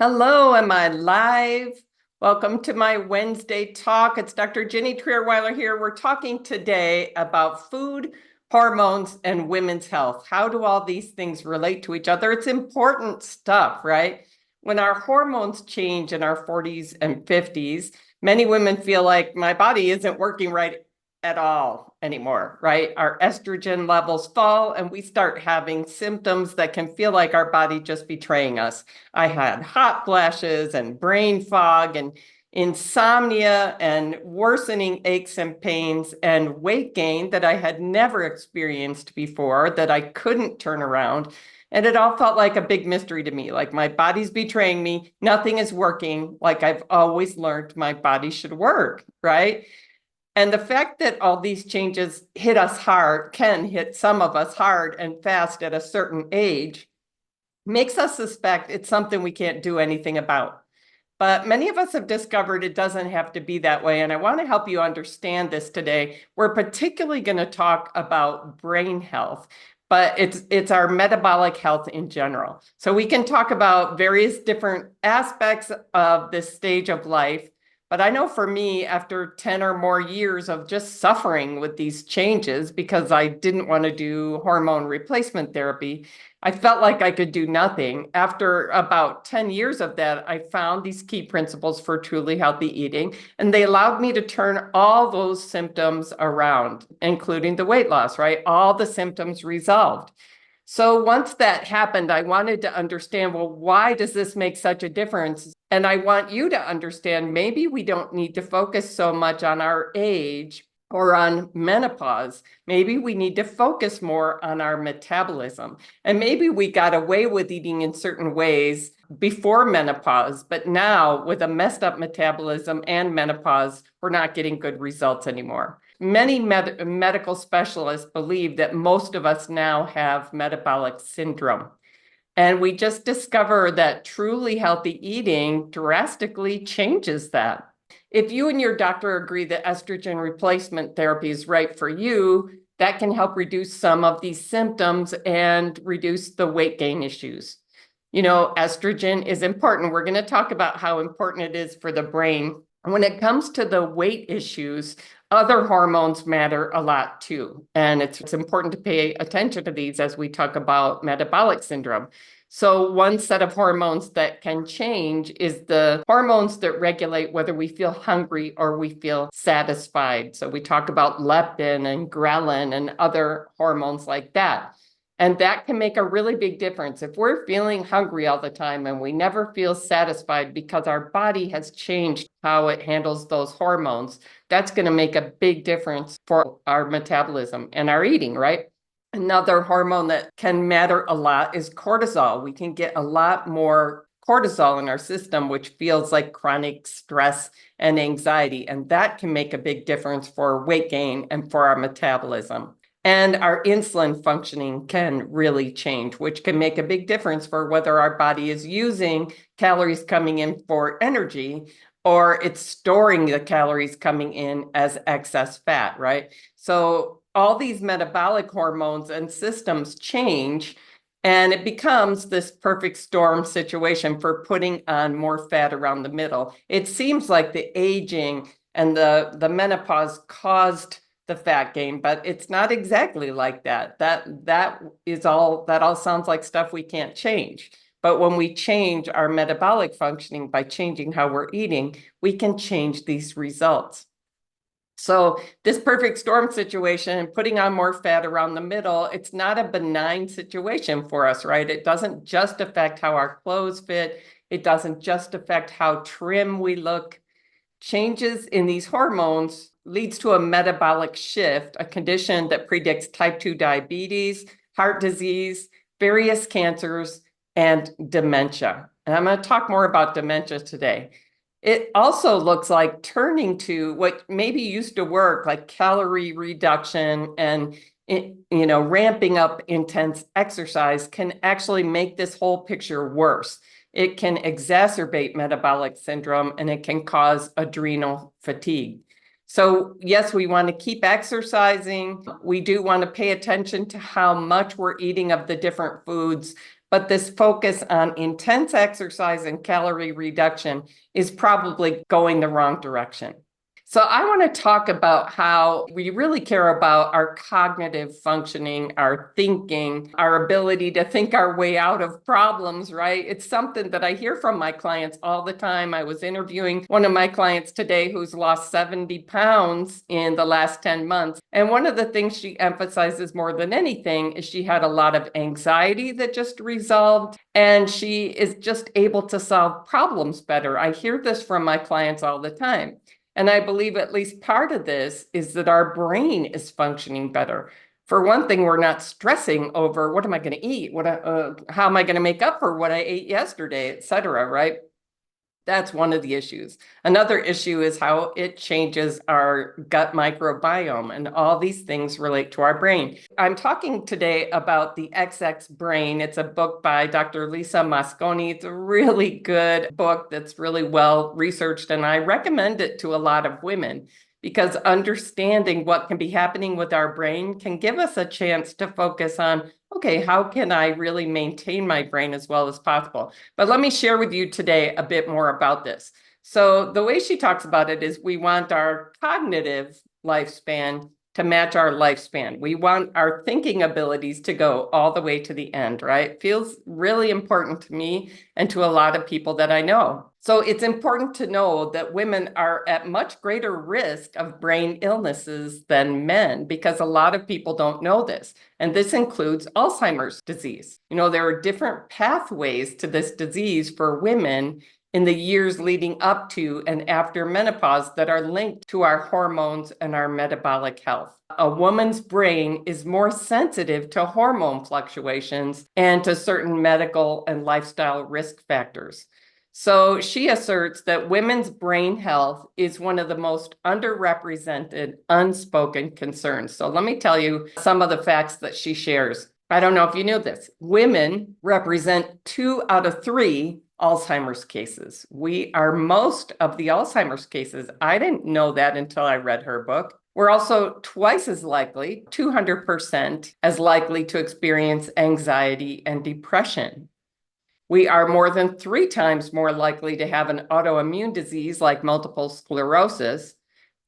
Hello, am I live? Welcome to my Wednesday talk. It's Dr. Ginny Trierweiler here. We're talking today about food, hormones, and women's health. How do all these things relate to each other? It's important stuff, right? When our hormones change in our 40s and 50s, many women feel like my body isn't working right at all anymore, right? Our estrogen levels fall and we start having symptoms that can feel like our body just betraying us. I had hot flashes and brain fog and insomnia and worsening aches and pains and weight gain that I had never experienced before, that I couldn't turn around. And it all felt like a big mystery to me, like my body's betraying me. Nothing is working like I've always learned my body should work, right? And the fact that all these changes hit us hard, can hit some of us hard and fast at a certain age, makes us suspect it's something we can't do anything about. But many of us have discovered it doesn't have to be that way. And I want to help you understand this today. We're particularly going to talk about brain health, but it's our metabolic health in general. So we can talk about various different aspects of this stage of life. But I know for me, after 10 or more years of just suffering with these changes because I didn't want to do hormone replacement therapy, I felt like I could do nothing. After about 10 years of that, I found these key principles for truly healthy eating, and they allowed me to turn all those symptoms around, including the weight loss, right? All the symptoms resolved. So once that happened, I wanted to understand, well, why does this make such a difference? And I want you to understand, maybe we don't need to focus so much on our age or on menopause. Maybe we need to focus more on our metabolism. And maybe we got away with eating in certain ways before menopause, but now with a messed up metabolism and menopause, we're not getting good results anymore. Many medical specialists believe that most of us now have metabolic syndrome. And we just discover that truly healthy eating drastically changes that. If you and your doctor agree that estrogen replacement therapy is right for you, that can help reduce some of these symptoms and reduce the weight gain issues. You know, estrogen is important. We're going to talk about how important it is for the brain. When it comes to the weight issues, other hormones matter a lot too. And it's important to pay attention to these as we talk about metabolic syndrome. So one set of hormones that can change is the hormones that regulate whether we feel hungry or we feel satisfied. So we talk about leptin and ghrelin and other hormones like that. And that can make a really big difference. If we're feeling hungry all the time and we never feel satisfied because our body has changed how it handles those hormones, that's going to make a big difference for our metabolism and our eating, right? Another hormone that can matter a lot is cortisol. We can get a lot more cortisol in our system, which feels like chronic stress and anxiety. And that can make a big difference for weight gain and for our metabolism. And our insulin functioning can really change, which can make a big difference for whether our body is using calories coming in for energy or it's storing the calories coming in as excess fat, right? So all these metabolic hormones and systems change, and it becomes this perfect storm situation for putting on more fat around the middle. It seems like the aging and the menopause caused the fat gain, but it's not exactly like that. That all sounds like stuff we can't change. But when we change our metabolic functioning by changing how we're eating, we can change these results. So this perfect storm situation and putting on more fat around the middle, it's not a benign situation for us, right? It doesn't just affect how our clothes fit. It doesn't just affect how trim we look. Changes in these hormones leads to a metabolic shift, a condition that predicts type 2 diabetes, heart disease, various cancers, and dementia. And I'm going to talk more about dementia today. It also looks like turning to what maybe used to work, like calorie reduction and ramping up intense exercise, can actually make this whole picture worse. It can exacerbate metabolic syndrome and it can cause adrenal fatigue. So yes, we want to keep exercising. We do want to pay attention to how much we're eating of the different foods, but this focus on intense exercise and calorie reduction is probably going the wrong direction. So I want to talk about how we really care about our cognitive functioning, our thinking, our ability to think our way out of problems, right? It's something that I hear from my clients all the time. I was interviewing one of my clients today who's lost 70 pounds in the last 10 months. And one of the things she emphasizes more than anything is she had a lot of anxiety that just resolved, and she is just able to solve problems better. I hear this from my clients all the time. And I believe at least part of this is that our brain is functioning better. For one thing, we're not stressing over what am I going to eat? How am I going to make up for what I ate yesterday, et cetera, right? That's one of the issues. Another issue is how it changes our gut microbiome, and all these things relate to our brain. I'm talking today about the XX Brain. It's a book by Dr. Lisa Mosconi. It's a really good book that's really well researched, and I recommend it to a lot of women because understanding what can be happening with our brain can give us a chance to focus on, okay, how can I really maintain my brain as well as possible? But let me share with you today a bit more about this. So the way she talks about it is we want our cognitive lifespan to match our lifespan. We want our thinking abilities to go all the way to the end, right? Feels really important to me and to a lot of people that I know. So it's important to know that women are at much greater risk of brain illnesses than men because a lot of people don't know this. And this includes Alzheimer's disease. There are different pathways to this disease for women in the years leading up to and after menopause that are linked to our hormones and our metabolic health. A woman's brain is more sensitive to hormone fluctuations and to certain medical and lifestyle risk factors. So she asserts that women's brain health is one of the most underrepresented, unspoken concerns. So let me tell you some of the facts that she shares. I don't know if you knew this. Women represent 2 out of 3 Alzheimer's cases. We are most of the Alzheimer's cases. I didn't know that until I read her book. We're also twice as likely, 200% as likely to experience anxiety and depression. We are more than 3 times more likely to have an autoimmune disease like multiple sclerosis,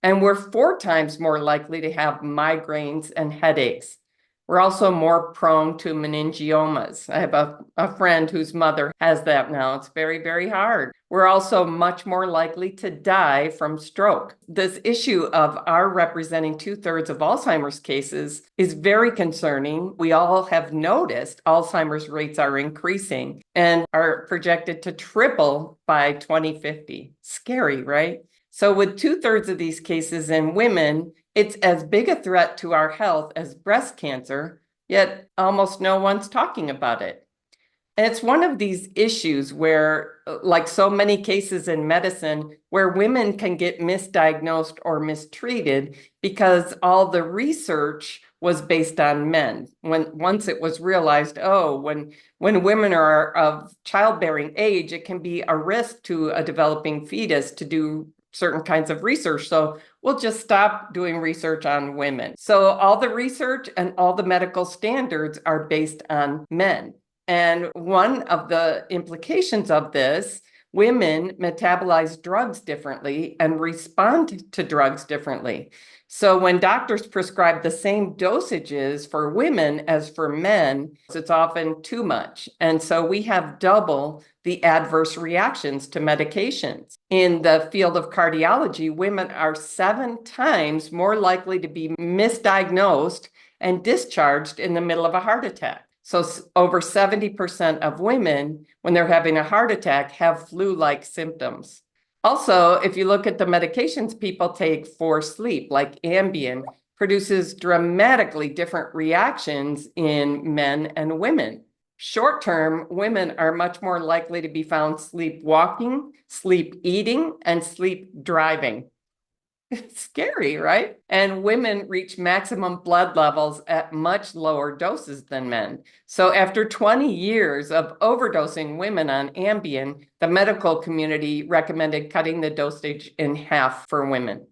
and we're 4 times more likely to have migraines and headaches. We're also more prone to meningiomas. I have a friend whose mother has that now. It's very, very hard. We're also much more likely to die from stroke. This issue of our representing 2/3 of Alzheimer's cases is very concerning. We all have noticed Alzheimer's rates are increasing and are projected to triple by 2050. Scary, right? So with 2/3 of these cases in women, it's as big a threat to our health as breast cancer, yet almost no one's talking about it. And it's one of these issues where, like so many cases in medicine, where women can get misdiagnosed or mistreated because all the research was based on men. Once it was realized, when women are of childbearing age, it can be a risk to a developing fetus to do certain kinds of research. So we'll just stop doing research on women. So all the research and all the medical standards are based on men. And one of the implications of this, women metabolize drugs differently and respond to drugs differently. So when doctors prescribe the same dosages for women as for men, it's often too much. And so we have double the adverse reactions to medications. In the field of cardiology, women are 7 times more likely to be misdiagnosed and discharged in the middle of a heart attack. So over 70% of women, when they're having a heart attack, have flu-like symptoms. Also, if you look at the medications people take for sleep, like Ambien, produces dramatically different reactions in men and women. Short-term, women are much more likely to be found sleepwalking, sleep eating, and sleep driving. It's scary, right? And women reach maximum blood levels at much lower doses than men. So after 20 years of overdosing women on Ambien, the medical community recommended cutting the dosage in half for women.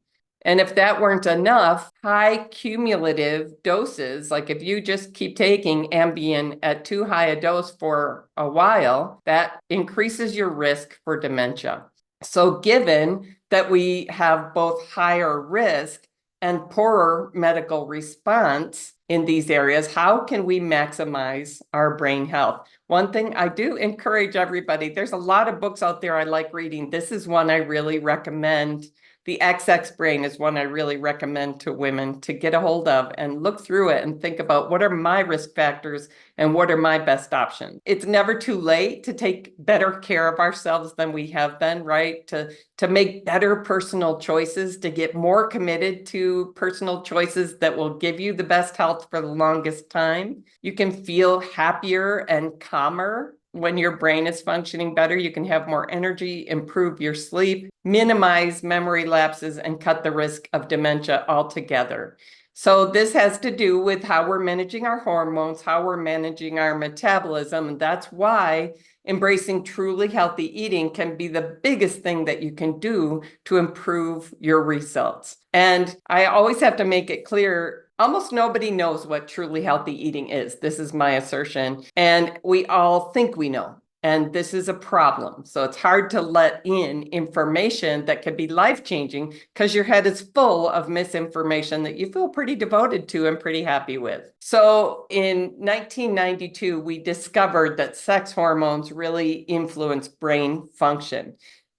And if that weren't enough, high cumulative doses, like if you just keep taking Ambien at too high a dose for a while, that increases your risk for dementia. So given that we have both higher risk and poorer medical response in these areas, how can we maximize our brain health? One thing I do encourage everybody, there's a lot of books out there I like reading. This is one I really recommend. The XX Brain is one I really recommend to women to get a hold of and look through it and think about what are my risk factors and what are my best options. It's never too late to take better care of ourselves than we have been, right? To make better personal choices, to get more committed to personal choices that will give you the best health for the longest time. You can feel happier and calmer when your brain is functioning better. You can have more energy, improve your sleep, minimize memory lapses, and cut the risk of dementia altogether. So this has to do with how we're managing our hormones, how we're managing our metabolism. And that's why embracing truly healthy eating can be the biggest thing that you can do to improve your results. And I always have to make it clear, almost nobody knows what truly healthy eating is. This is my assertion. And we all think we know. And this is a problem. So it's hard to let in information that could be life-changing because your head is full of misinformation that you feel pretty devoted to and pretty happy with. So in 1992, we discovered that sex hormones really influence brain function.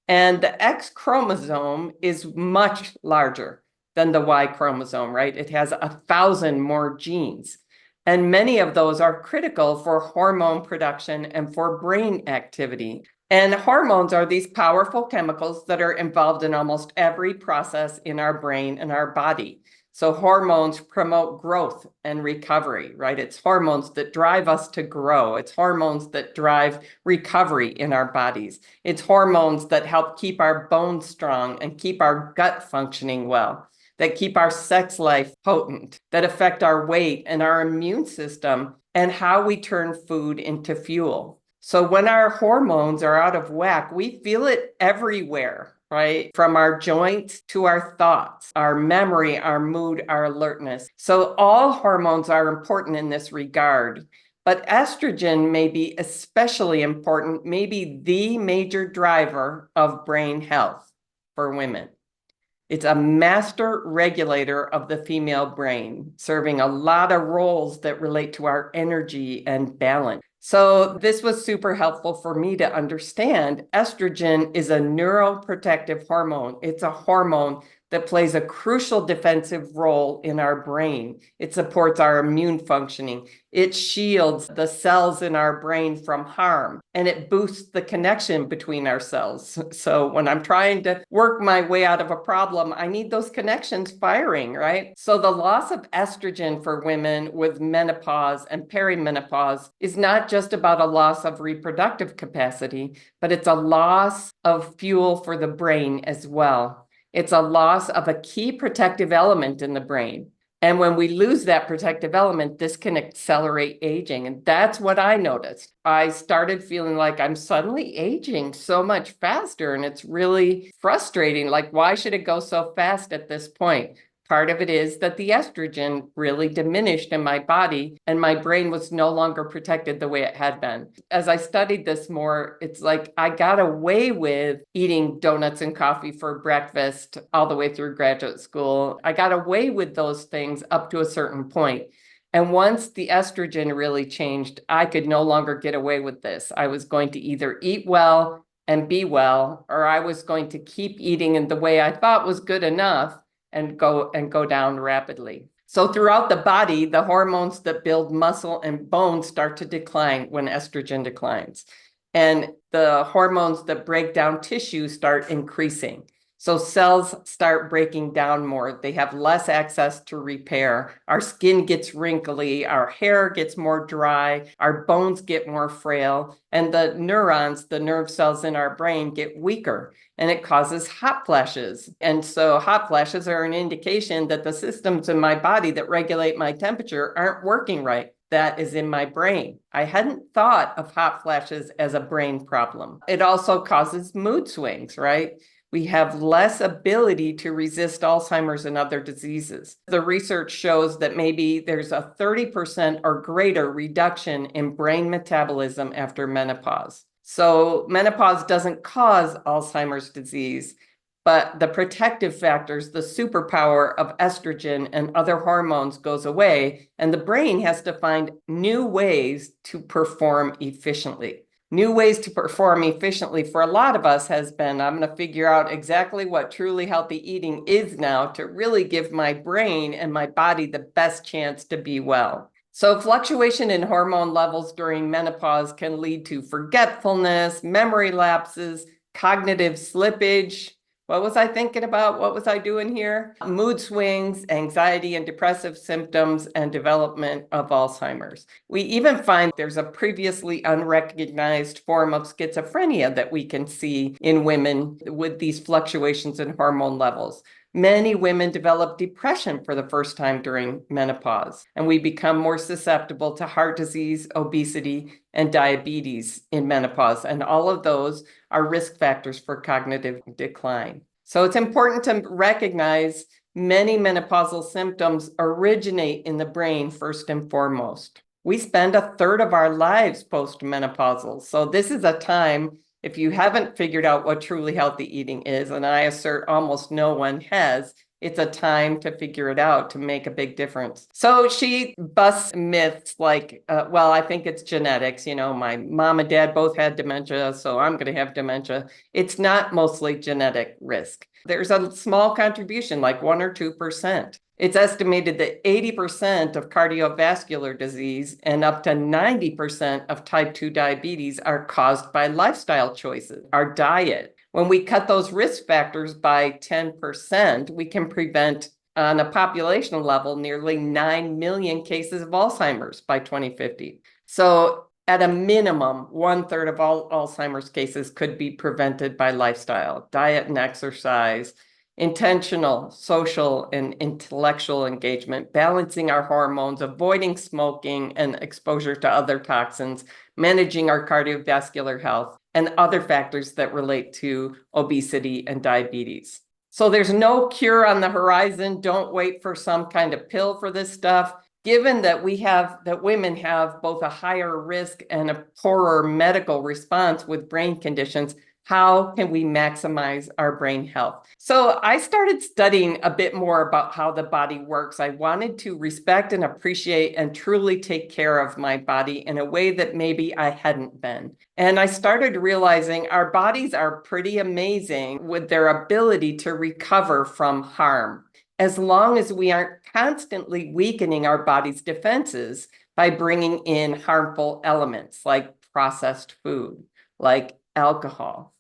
And the X chromosome is much larger than the Y chromosome, right? It has 1,000 more genes. And many of those are critical for hormone production and for brain activity. And hormones are these powerful chemicals that are involved in almost every process in our brain and our body. So hormones promote growth and recovery, right? It's hormones that drive us to grow. It's hormones that drive recovery in our bodies. It's hormones that help keep our bones strong and keep our gut functioning well, that keep our sex life potent, that affect our weight and our immune system and how we turn food into fuel. So when our hormones are out of whack, we feel it everywhere, right? From our joints to our thoughts, our memory, our mood, our alertness. So all hormones are important in this regard. But estrogen may be especially important, maybe the major driver of brain health for women. It's a master regulator of the female brain, serving a lot of roles that relate to our energy and balance. So this was super helpful for me to understand. Estrogen is a neuroprotective hormone. It's a hormone that plays a crucial defensive role in our brain. It supports our immune functioning. It shields the cells in our brain from harm, and it boosts the connection between our cells. So when I'm trying to work my way out of a problem, I need those connections firing, right? So the loss of estrogen for women with menopause and perimenopause is not just about a loss of reproductive capacity, but it's a loss of fuel for the brain as well. It's a loss of a key protective element in the brain. And when we lose that protective element, this can accelerate aging. And that's what I noticed. I started feeling like I'm suddenly aging so much faster. And it's really frustrating. Like, why should it go so fast at this point? Part of it is that the estrogen really diminished in my body and my brain was no longer protected the way it had been. As I studied this more, it's like I got away with eating donuts and coffee for breakfast all the way through graduate school. I got away with those things up to a certain point. And once the estrogen really changed, I could no longer get away with this. I was going to either eat well and be well, or I was going to keep eating in the way I thought was good enough and go down rapidly. So throughout the body, the hormones that build muscle and bone start to decline when estrogen declines. And the hormones that break down tissue start increasing. So cells start breaking down more. They have less access to repair. Our skin gets wrinkly, our hair gets more dry, our bones get more frail, and the neurons, the nerve cells in our brain, get weaker, and it causes hot flashes. And so hot flashes are an indication that the systems in my body that regulate my temperature aren't working right. That is in my brain. I hadn't thought of hot flashes as a brain problem. It also causes mood swings, right? we have less ability to resist Alzheimer's and other diseases. The research shows that maybe there's a 30% or greater reduction in brain metabolism after menopause. So menopause doesn't cause Alzheimer's disease, but the protective factors, the superpower of estrogen and other hormones goes away, and the brain has to find new ways to perform efficiently. New ways to perform efficiently for a lot of us has been, I'm going to figure out exactly what truly healthy eating is now to really give my brain and my body the best chance to be well. So fluctuation in hormone levels during menopause can lead to forgetfulness, memory lapses, cognitive slippage. What was I thinking about? What was I doing here? Mood swings, anxiety and depressive symptoms, and development of Alzheimer's. We even find there's a previously unrecognized form of schizophrenia that we can see in women with these fluctuations in hormone levels. Many women develop depression for the first time during menopause, and we become more susceptible to heart disease, obesity, and diabetes in menopause. And all of those are risk factors for cognitive decline. So it's important to recognize many menopausal symptoms originate in the brain first and foremost. We spend a third of our lives post-menopausal. So this is a time, if you haven't figured out what truly healthy eating is, and I assert almost no one has, it's a time to figure it out to make a big difference. So she busts myths like, well, I think it's genetics. You know, my mom and dad both had dementia, so I'm going to have dementia. It's not mostly genetic risk. There's a small contribution, like 1 or 2%. It's estimated that 80% of cardiovascular disease and up to 90% of type 2 diabetes are caused by lifestyle choices, our diet. When we cut those risk factors by 10%, we can prevent, on a population level, nearly 9 million cases of Alzheimer's by 2050. So at a minimum, 1/3 of all Alzheimer's cases could be prevented by lifestyle, diet and exercise, intentional social and intellectual engagement, balancing our hormones, avoiding smoking and exposure to other toxins, managing our cardiovascular health, and other factors that relate to obesity and diabetes. So there's no cure on the horizon. Don't wait for some kind of pill for this stuff. Given that women have both a higher risk and a poorer medical response with brain conditions, how can we maximize our brain health? So I started studying a bit more about how the body works. I wanted to respect and appreciate and truly take care of my body in a way that maybe I hadn't been. And I started realizing our bodies are pretty amazing with their ability to recover from harm, as long as we aren't constantly weakening our body's defenses by bringing in harmful elements like processed food, like alcohol.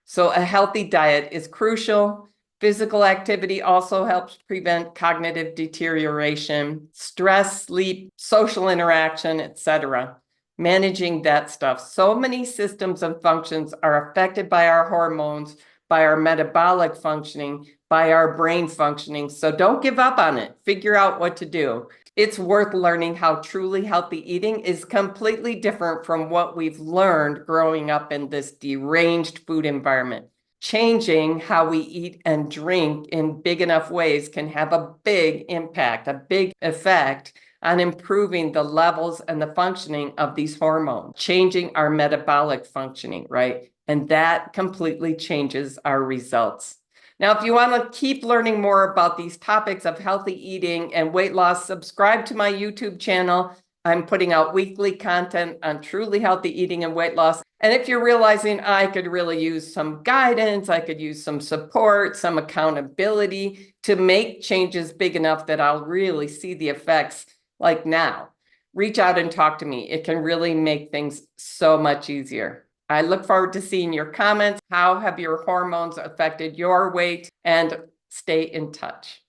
So a healthy diet is crucial. Physical activity also helps prevent cognitive deterioration, stress, sleep, social interaction, etc. Managing that stuff. So many systems and functions are affected by our hormones, by our metabolic functioning, by our brain functioning. So don't give up on it. Figure out what to do. It's worth learning how truly healthy eating is completely different from what we've learned growing up in this deranged food environment. Changing how we eat and drink in big enough ways can have a big impact, a big effect on improving the levels and the functioning of these hormones, changing our metabolic functioning, right? And that completely changes our results. Now, if you want to keep learning more about these topics of healthy eating and weight loss, subscribe to my YouTube channel. I'm putting out weekly content on truly healthy eating and weight loss. And if you're realizing I could really use some guidance, I could use some support, some accountability to make changes big enough that I'll really see the effects like now, reach out and talk to me. It can really make things so much easier. I look forward to seeing your comments. How have your hormones affected your weight? And stay in touch.